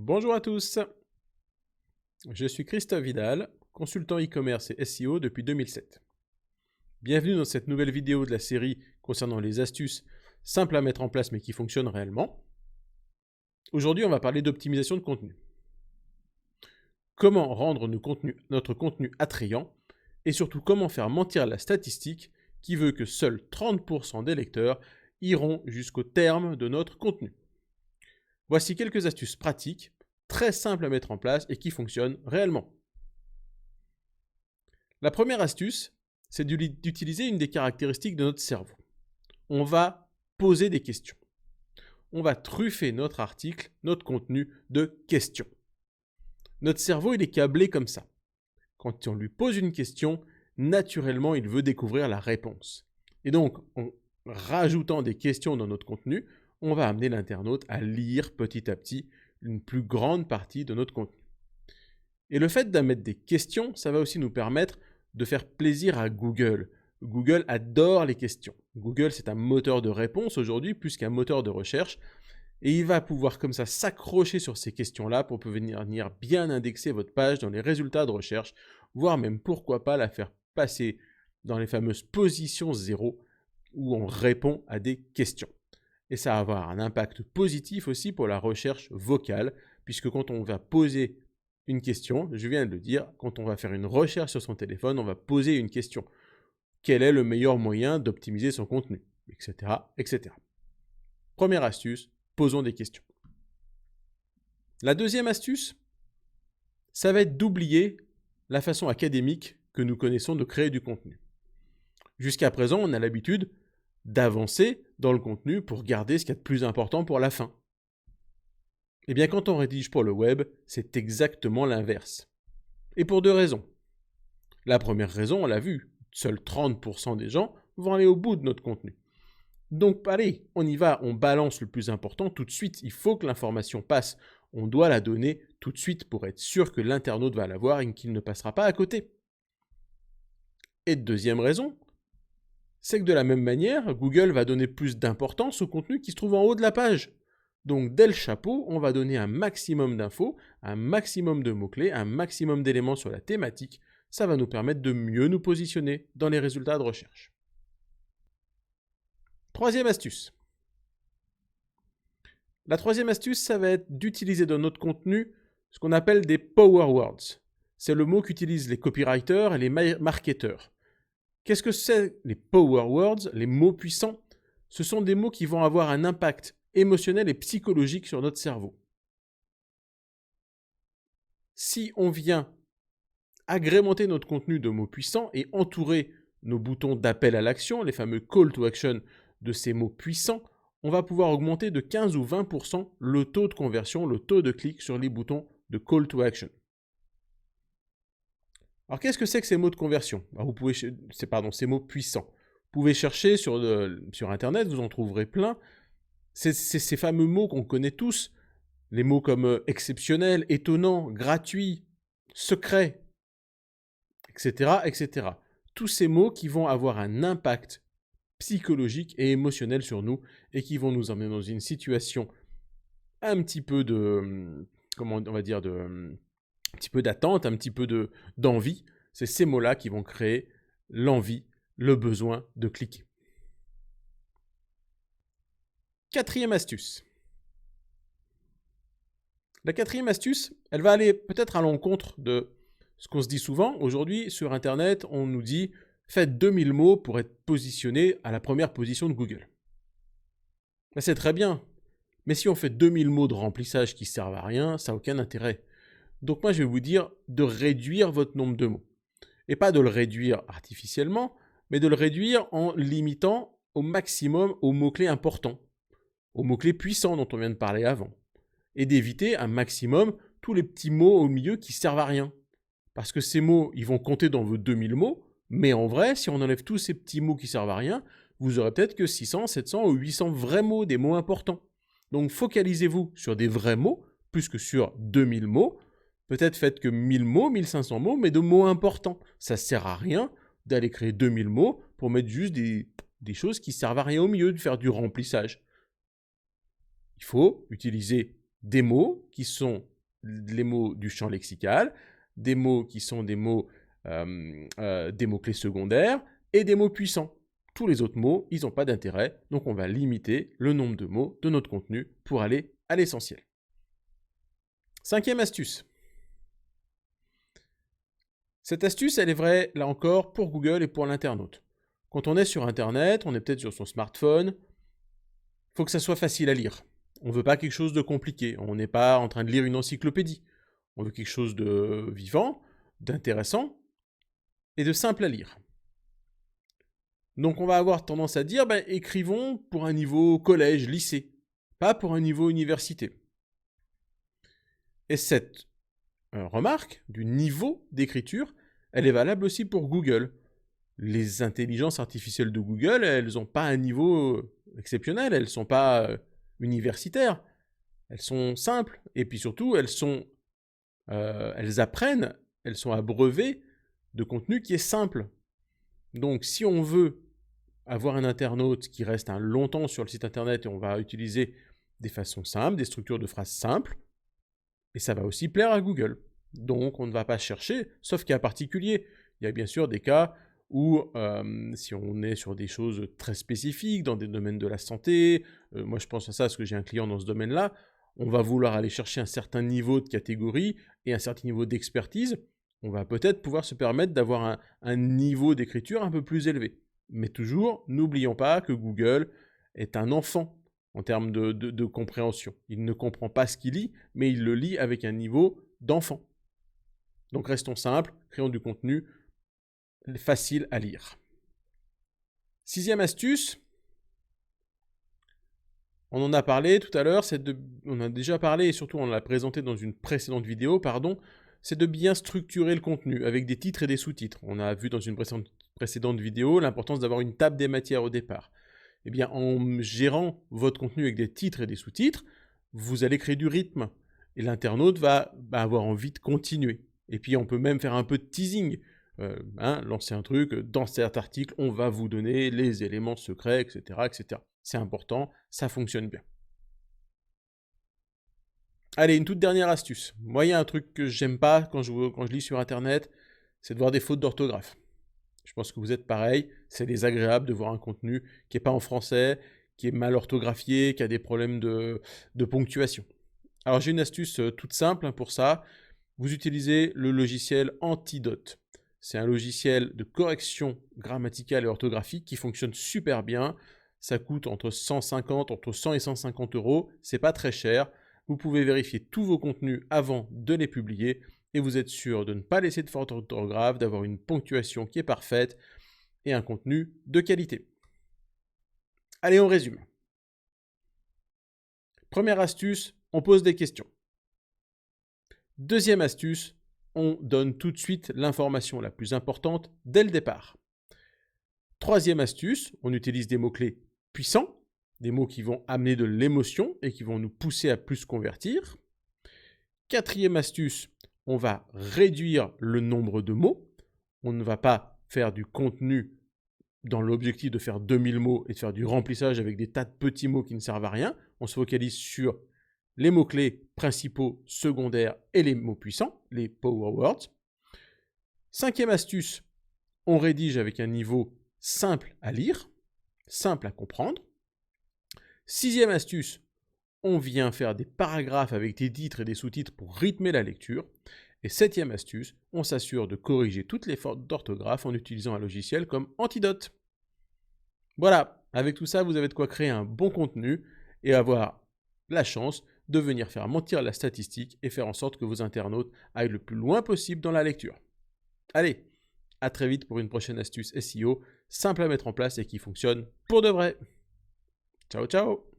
Bonjour à tous, je suis Christophe Vidal, consultant e-commerce et SEO depuis 2007. Bienvenue dans cette nouvelle vidéo de la série concernant les astuces simples à mettre en place mais qui fonctionnent réellement. Aujourd'hui, on va parler d'optimisation de contenu. Comment rendre notre contenu attrayant et surtout comment faire mentir la statistique qui veut que seuls 30% des lecteurs iront jusqu'au terme de notre contenu. Voici quelques astuces pratiques, très simples à mettre en place et qui fonctionnent réellement. La première astuce, c'est d'utiliser une des caractéristiques de notre cerveau. On va poser des questions. On va truffer notre article, notre contenu de questions. Notre cerveau, il est câblé comme ça. Quand on lui pose une question, naturellement, il veut découvrir la réponse. Et donc, en rajoutant des questions dans notre contenu, on va amener l'internaute à lire petit à petit une plus grande partie de notre contenu. Et le fait d'amener des questions, ça va aussi nous permettre de faire plaisir à Google. Google adore les questions. Google, c'est un moteur de réponse aujourd'hui plus qu'un moteur de recherche. Et il va pouvoir comme ça s'accrocher sur ces questions-là pour venir bien indexer votre page dans les résultats de recherche, voire même pourquoi pas la faire passer dans les fameuses positions 0 où on répond à des questions. Et ça va avoir un impact positif aussi pour la recherche vocale, puisque quand on va poser une question, je viens de le dire, quand on va faire une recherche sur son téléphone, on va poser une question. Quel est le meilleur moyen d'optimiser son contenu, etc., etc. Première astuce, posons des questions. La deuxième astuce, ça va être d'oublier la façon académique que nous connaissons de créer du contenu. Jusqu'à présent, on a l'habitude d'avancer dans le contenu pour garder ce qu'il y a de plus important pour la fin. Eh bien, quand on rédige pour le web, c'est exactement l'inverse. Et pour deux raisons. La première raison, on l'a vu, seuls 30% des gens vont aller au bout de notre contenu. Donc, allez, on y va, on balance le plus important tout de suite. Il faut que l'information passe. On doit la donner tout de suite pour être sûr que l'internaute va la voir et qu'il ne passera pas à côté. Et deuxième raison, c'est que de la même manière, Google va donner plus d'importance au contenu qui se trouve en haut de la page. Donc, dès le chapeau, on va donner un maximum d'infos, un maximum de mots-clés, un maximum d'éléments sur la thématique. Ça va nous permettre de mieux nous positionner dans les résultats de recherche. Troisième astuce. La troisième astuce, ça va être d'utiliser dans notre contenu ce qu'on appelle des power words. C'est le mot qu'utilisent les copywriters et les marketeurs. Qu'est-ce que c'est les power words, les mots puissants? Ce sont des mots qui vont avoir un impact émotionnel et psychologique sur notre cerveau. Si on vient agrémenter notre contenu de mots puissants et entourer nos boutons d'appel à l'action, les fameux call to action de ces mots puissants, on va pouvoir augmenter de 15 ou 20% le taux de conversion, le taux de clic sur les boutons de call to action. Alors qu'est-ce que c'est que ces mots de conversion? Ces mots puissants. Vous pouvez chercher sur Internet, vous en trouverez plein. C'est ces fameux mots qu'on connaît tous, les mots comme exceptionnel, étonnant, gratuit, secret, etc., etc. Tous ces mots qui vont avoir un impact psychologique et émotionnel sur nous et qui vont nous emmener dans une situation un petit peu de, un petit peu d'attente, un petit peu d'envie. C'est ces mots-là qui vont créer l'envie, le besoin de cliquer. Quatrième astuce. La quatrième astuce, elle va aller peut-être à l'encontre de ce qu'on se dit souvent. Aujourd'hui, sur Internet, on nous dit « faites 2000 mots pour être positionné à la première position de Google ». C'est très bien, mais si on fait 2000 mots de remplissage qui ne servent à rien, ça n'a aucun intérêt. Donc moi, je vais vous dire de réduire votre nombre de mots. Et pas de le réduire artificiellement, mais de le réduire en limitant au maximum aux mots-clés importants, aux mots-clés puissants dont on vient de parler avant. Et d'éviter un maximum tous les petits mots au milieu qui servent à rien. Parce que ces mots, ils vont compter dans vos 2000 mots, mais en vrai, si on enlève tous ces petits mots qui servent à rien, vous aurez peut-être que 600, 700 ou 800 vrais mots, des mots importants. Donc focalisez-vous sur des vrais mots, plus que sur 2000 mots. Peut-être faites que 1000 mots, 1500 mots, mais de mots importants. Ça ne sert à rien d'aller créer 2000 mots pour mettre juste des choses qui servent à rien au milieu, de faire du remplissage. Il faut utiliser des mots qui sont les mots du champ lexical, des mots qui sont des mots-clés secondaires et des mots puissants. Tous les autres mots, ils n'ont pas d'intérêt, donc on va limiter le nombre de mots de notre contenu pour aller à l'essentiel. 5e astuce. Cette astuce, elle est vraie, là encore, pour Google et pour l'internaute. Quand on est sur Internet, on est peut-être sur son smartphone, il faut que ça soit facile à lire. On ne veut pas quelque chose de compliqué, on n'est pas en train de lire une encyclopédie. On veut quelque chose de vivant, d'intéressant et de simple à lire. Donc on va avoir tendance à dire, écrivons pour un niveau collège, lycée, pas pour un niveau université. Et cette remarque du niveau d'écriture, elle est valable aussi pour Google. Les intelligences artificielles de Google, elles n'ont pas un niveau exceptionnel, elles ne sont pas universitaires, elles sont simples, et puis surtout, elles apprennent, elles sont abreuvées de contenu qui est simple. Donc si on veut avoir un internaute qui reste longtemps sur le site internet et on va utiliser des façons simples, des structures de phrases simples, et ça va aussi plaire à Google. Donc on ne va pas chercher, sauf cas particulier. Il y a bien sûr des cas où si on est sur des choses très spécifiques, dans des domaines de la santé, moi je pense à ça parce que j'ai un client dans ce domaine-là, on va vouloir aller chercher un certain niveau de catégorie et un certain niveau d'expertise, on va peut-être pouvoir se permettre d'avoir un niveau d'écriture un peu plus élevé. Mais toujours, n'oublions pas que Google est un enfant en termes de compréhension. Il ne comprend pas ce qu'il lit, mais il le lit avec un niveau d'enfant. Donc restons simples, créons du contenu facile à lire. 6e astuce, on en a parlé tout à l'heure, on a déjà parlé et surtout on l'a présenté dans une précédente vidéo, c'est de bien structurer le contenu avec des titres et des sous-titres. On a vu dans une précédente vidéo l'importance d'avoir une table des matières au départ. Eh bien, en gérant votre contenu avec des titres et des sous-titres, vous allez créer du rythme. Et l'internaute va avoir envie de continuer. Et puis, on peut même faire un peu de teasing. Lancer un truc, dans cet article, on va vous donner les éléments secrets, etc. etc. C'est important, ça fonctionne bien. Allez, une toute dernière astuce. Moi, il y a un truc que j'aime pas quand je lis sur Internet, c'est de voir des fautes d'orthographe. Je pense que vous êtes pareil, c'est désagréable de voir un contenu qui n'est pas en français, qui est mal orthographié, qui a des problèmes de ponctuation. Alors j'ai une astuce toute simple pour ça. Vous utilisez le logiciel Antidote. C'est un logiciel de correction grammaticale et orthographique qui fonctionne super bien. Ça coûte entre 100 et 150 €. C'est pas très cher. Vous pouvez vérifier tous vos contenus avant de les publier et vous êtes sûr de ne pas laisser de faute d'orthographe, d'avoir une ponctuation qui est parfaite et un contenu de qualité. Allez, on résume. Première astuce, on pose des questions. Deuxième astuce, on donne tout de suite l'information la plus importante dès le départ. Troisième astuce, on utilise des mots-clés puissants, des mots qui vont amener de l'émotion et qui vont nous pousser à plus convertir. Quatrième astuce, on va réduire le nombre de mots. On ne va pas faire du contenu dans l'objectif de faire 2000 mots et de faire du remplissage avec des tas de petits mots qui ne servent à rien. On se focalise sur les mots-clés principaux, secondaires et les mots puissants, les power words. Cinquième astuce, on rédige avec un niveau simple à lire, simple à comprendre. Sixième astuce, on vient faire des paragraphes avec des titres et des sous-titres pour rythmer la lecture. Et septième astuce, on s'assure de corriger toutes les fautes d'orthographe en utilisant un logiciel comme Antidote. Voilà, avec tout ça, vous avez de quoi créer un bon contenu et avoir la chance de venir faire mentir la statistique et faire en sorte que vos internautes aillent le plus loin possible dans la lecture. Allez, à très vite pour une prochaine astuce SEO simple à mettre en place et qui fonctionne pour de vrai. Ciao, ciao!